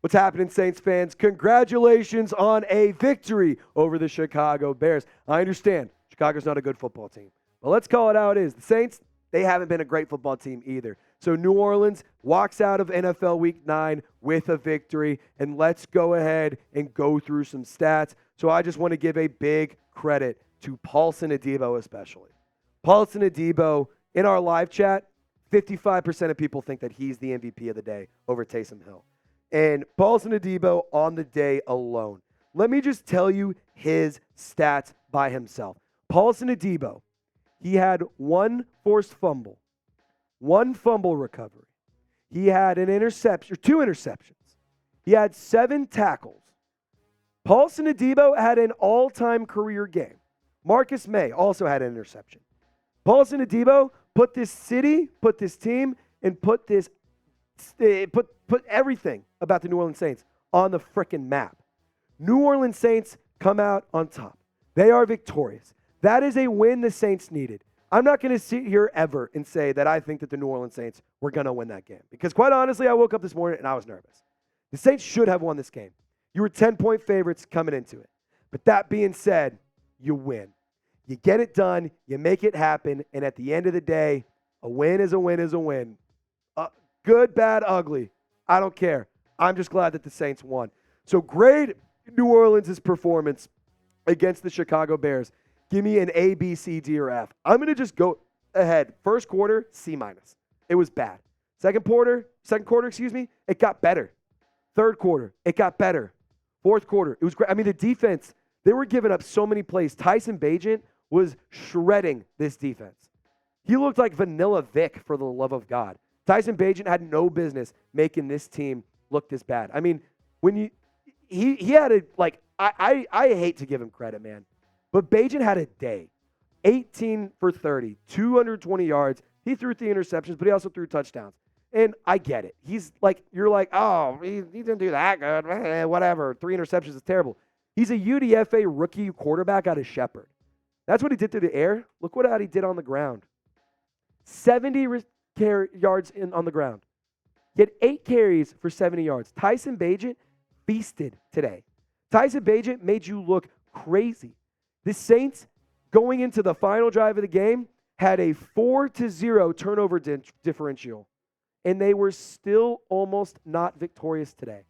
What's happening, Saints fans? Congratulations on a victory over the Chicago Bears. I understand Chicago's not a good football team, but let's call it how it is. The Saints, they haven't been a great football team either. So New Orleans walks out of NFL Week 9 with a victory, and let's go ahead and go through some stats. So I just want to give a big credit to Paulson Adebo especially. Paulson Adebo, in our live chat, 55% of people think that he's the MVP of the day over Taysom Hill. And Paulson Adebo on the day alone. Let me just tell you his stats by himself. Paulson Adebo, he had one forced fumble, one fumble recovery. He had an interception, or 2 interceptions. He had 7 tackles. Paulson Adebo had an all-time career game. Marcus May also had an interception. Paulson Adebo put this city, put this team, and put everything about the New Orleans Saints on the frickin' map. New Orleans Saints come out on top. They are victorious. That is a win the Saints needed. I'm not going to sit here ever and say that I think that the New Orleans Saints were going to win that game. Because quite honestly, I woke up this morning and I was nervous. The Saints should have won this game. You were 10-point favorites coming into it. But that being said, you win. You get it done. You make it happen. And at the end of the day, a win is a win is a win. Good, bad, ugly. I don't care. I'm just glad that the Saints won. So grade New Orleans' performance against the Chicago Bears. Give me an A, B, C, D, or F. I'm going to just go ahead. First quarter, C-. It was bad. Second quarter, it got better. Third quarter, it got better. Fourth quarter, it was great. I mean, the defense, they were giving up so many plays. Tyson Bagent was shredding this defense. He looked like Vanilla Vic, for the love of God. Tyson Bagent had no business making this team look this bad. I mean, when he had a, like, I hate to give him credit, man, but Bagent had a day. 18 for 30, 220 yards. He threw 3 interceptions, but he also threw touchdowns. And I get it. He's like, you're like, oh, he didn't do that good. Whatever. 3 interceptions is terrible. He's a UDFA rookie quarterback out of Shepherd. That's what he did through the air. Look what he did on the ground. 70 yards on the ground. He had 8 carries for 70 yards. Tyson Bagent feasted today. Tyson Bagent made you look crazy. The Saints, going into the final drive of the game, had a 4-0 turnover differential, and they were still almost not victorious today.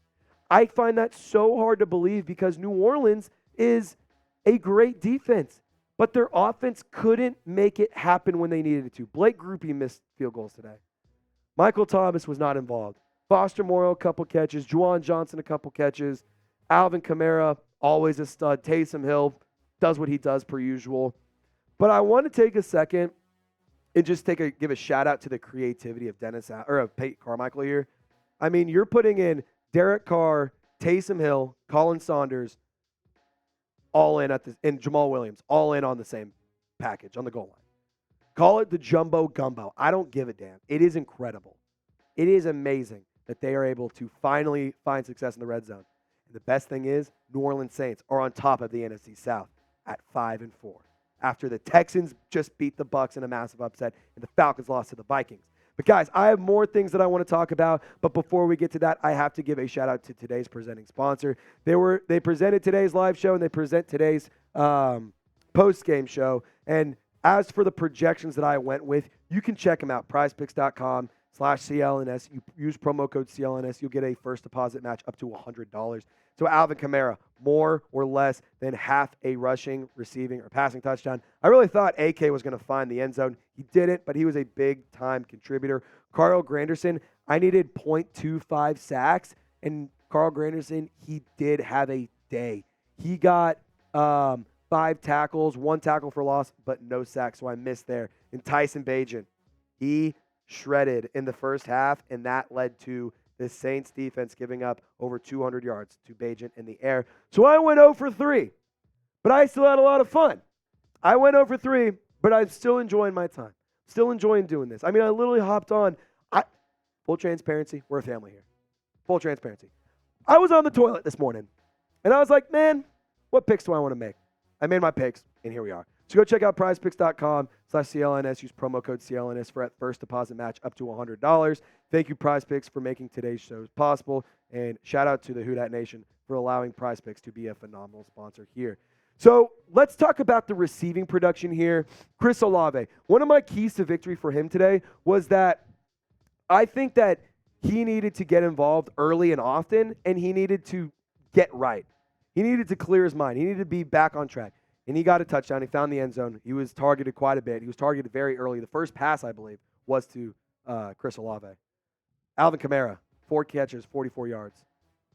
I find that so hard to believe because New Orleans is a great defense, but their offense couldn't make it happen when they needed it to. Blake Grupe missed field goals today. Michael Thomas was not involved. Foster Moreau, a couple catches. Juwan Johnson, a couple catches. Alvin Kamara, always a stud. Taysom Hill does what he does per usual. But I want to take a second and just give a shout out to the creativity of Carmichael here. I mean, you're putting in Derek Carr, Taysom Hill, Khalen Saunders, all in and Jamaal Wililams, all in on the same package on the goal line. Call it the jumbo gumbo. I don't give a damn. It is incredible. It is amazing that they are able to finally find success in the red zone. And the best thing is, New Orleans Saints are on top of the NFC South at 5-4. After the Texans just beat the Bucs in a massive upset and the Falcons lost to the Vikings. But guys, I have more things that I want to talk about, but before we get to that, I have to give a shout out to today's presenting sponsor. They presented today's live show and they present today's post-game show. And as for the projections that I went with, you can check them out, prizepicks.com/CLNS. You use promo code CLNS, you'll get a first deposit match up to $100. So Alvin Kamara, more or less than half a rushing, receiving, or passing touchdown. I really thought AK was going to find the end zone. He didn't, but he was a big-time contributor. Carl Granderson, I needed 0.25 sacks, and Carl Granderson, he did have a day. He got 5 tackles, 1 tackle for loss, but no sacks, so I missed there. And Tyson Bagent, he shredded in the first half, and that led to the Saints defense giving up over 200 yards to Bagent in the air. So I went 0 for 3, but I still had a lot of fun. I went 0 for 3, but I'm still enjoying my time. Still enjoying doing this. I mean, I literally hopped on. Full transparency, we're a family here. Full transparency. I was on the toilet this morning, and I was like, man, what picks do I want to make? I made my picks, and here we are. So go check out prizepicks.com/CLNS. Use promo code CLNS for a first deposit match up to $100. Thank you, PrizePicks, for making today's shows possible. And shout out to the Who Dat Nation for allowing Prize Picks to be a phenomenal sponsor here. So let's talk about the receiving production here. Chris Olave. One of my keys to victory for him today was that I think that he needed to get involved early and often, and he needed to get right. He needed to clear his mind. He needed to be back on track. And he got a touchdown. He found the end zone. He was targeted quite a bit. He was targeted very early. The first pass, I believe, was to Chris Olave. Alvin Kamara, 4 catches, 44 yards.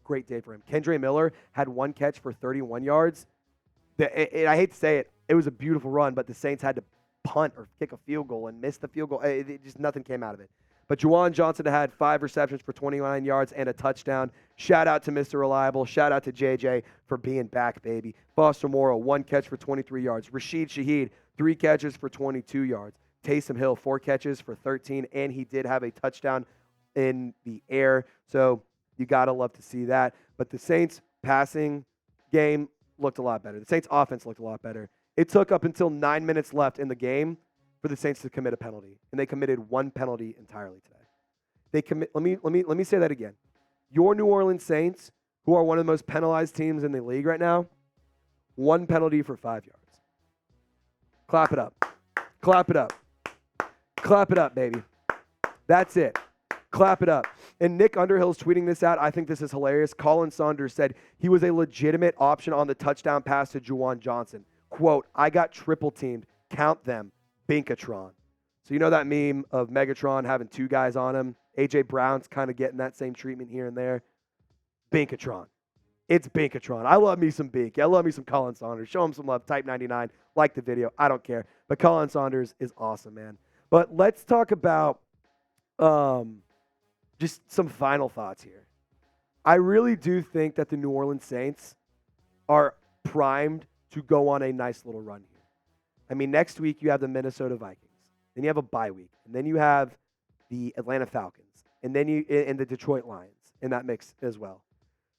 Great day for him. Kendre Miller had 1 catch for 31 yards. I hate to say it, it was a beautiful run, but the Saints had to punt or kick a field goal and miss the field goal. Just nothing came out of it. But Juwan Johnson had 5 receptions for 29 yards and a touchdown. Shout out to Mr. Reliable. Shout out to JJ for being back, baby. Foster Moreau, 1 catch for 23 yards. Rashid Shaheed, 3 catches for 22 yards. Taysom Hill, 4 catches for 13, and he did have a touchdown in the air. So you got to love to see that. But the Saints passing game looked a lot better. The Saints offense looked a lot better. It took up until 9 minutes left in the game for the Saints to commit a penalty, and they committed 1 penalty entirely today. Let me say that again. Your New Orleans Saints, who are one of the most penalized teams in the league right now, 1 penalty for 5 yards. Clap it up. Clap it up. Clap it up, baby. That's it. Clap it up. And Nick Underhill's tweeting this out. I think this is hilarious. Khalen Saunders said he was a legitimate option on the touchdown pass to Juwan Johnson. Quote, I got triple teamed. Count them. Binkatron. So you know that meme of Megatron having 2 guys on him? A.J. Brown's kind of getting that same treatment here and there. Binkatron. It's Binkatron. I love me some Bink. I love me some Khalen Saunders. Show him some love. Type 99. Like the video. I don't care. But Khalen Saunders is awesome, man. But let's talk about just some final thoughts here. I really do think that the New Orleans Saints are primed to go on a nice little run here. I mean, next week you have the Minnesota Vikings. Then you have a bye week. And then you have the Atlanta Falcons. And then and the Detroit Lions in that mix as well.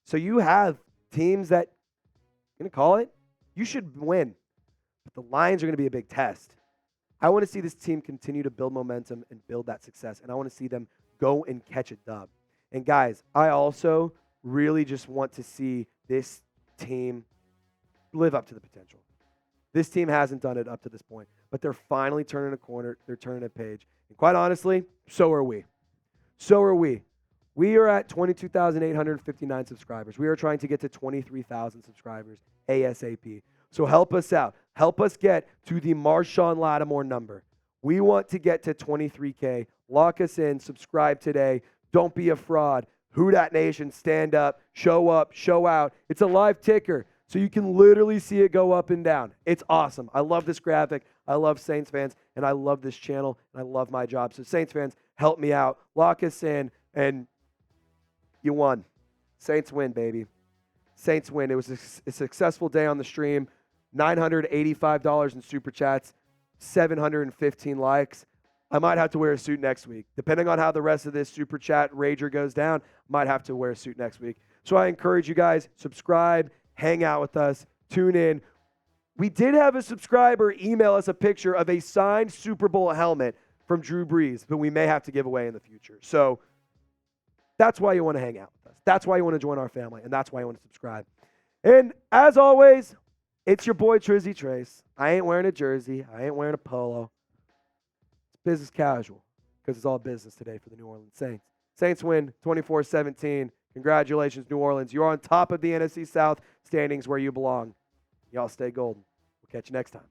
So you have teams that, I'm going to call it, you should win. But the Lions are going to be a big test. I want to see this team continue to build momentum and build that success. And I want to see them go and catch a dub. And guys, I also really just want to see this team live up to the potential. This team hasn't done it up to this point, but they're finally turning a corner. They're turning a page. And quite honestly, so are we. So are we. We are at 22,859 subscribers. We are trying to get to 23,000 subscribers ASAP. So help us out. Help us get to the Marshon Lattimore number. We want to get to 23K. Lock us in. Subscribe today. Don't be a fraud. Who Dat Nation, stand up, show out. It's a live ticker, so you can literally see it go up and down. It's awesome. I love this graphic. I love Saints fans, and I love this channel, and I love my job. So Saints fans, help me out. Lock us in, and you won. Saints win, baby. Saints win. It was a successful day on the stream. $985 in Super Chats, 715 likes. I might have to wear a suit next week. Depending on how the rest of this Super Chat rager goes down, might have to wear a suit next week. So I encourage you guys, subscribe, hang out with us, tune in. We did have a subscriber email us a picture of a signed Super Bowl helmet from Drew Brees, but we may have to give away in the future. So that's why you want to hang out with us. That's why you want to join our family, and that's why you want to subscribe. And as always, it's your boy Trizzy Trace. I ain't wearing a jersey. I ain't wearing a polo. It's business casual because it's all business today for the New Orleans Saints. Saints win 24-17. Congratulations, New Orleans. You're on top of the NFC South standings where you belong. Y'all stay golden. We'll catch you next time.